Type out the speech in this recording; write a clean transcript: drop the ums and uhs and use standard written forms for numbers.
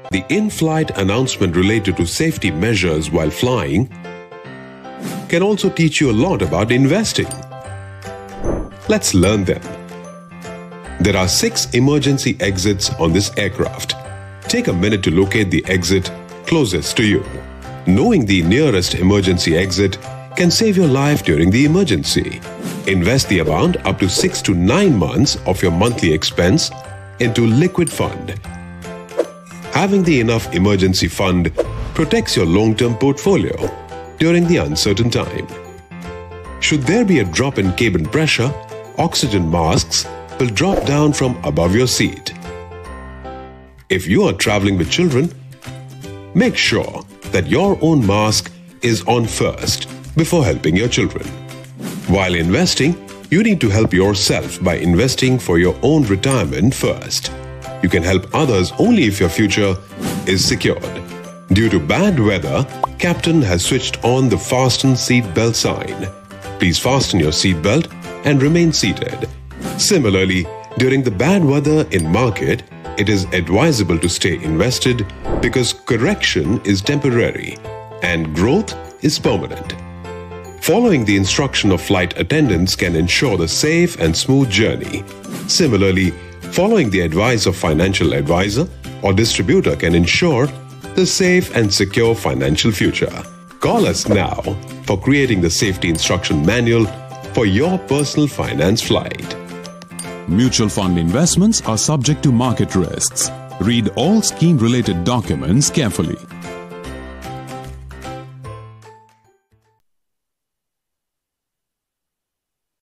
The in-flight announcement related to safety measures while flying can also teach you a lot about investing. Let's learn them. There are 6 emergency exits on this aircraft. Take a minute to locate the exit closest to you. Knowing the nearest emergency exit can save your life during the emergency. Invest the amount up to 6 to 9 months of your monthly expense into liquid fund. Having the enough emergency fund protects your long-term portfolio during the uncertain time. Should there be a drop in cabin pressure, oxygen masks will drop down from above your seat. If you are traveling with children, make sure that your own mask is on first before helping your children. While investing, you need to help yourself by investing for your own retirement first. You can help others only if your future is secured. Due to bad weather, Captain has switched on the fasten seatbelt sign. Please fasten your seatbelt and remain seated. Similarly, during the bad weather in market, it is advisable to stay invested because correction is temporary and growth is permanent. Following the instruction of flight attendants can ensure the safe and smooth journey. Similarly, following the advice of financial advisor or distributor can ensure the safe and secure financial future. Call us now for creating the safety instruction manual for your personal finance flight. Mutual fund investments are subject to market risks. Read all scheme-related documents carefully.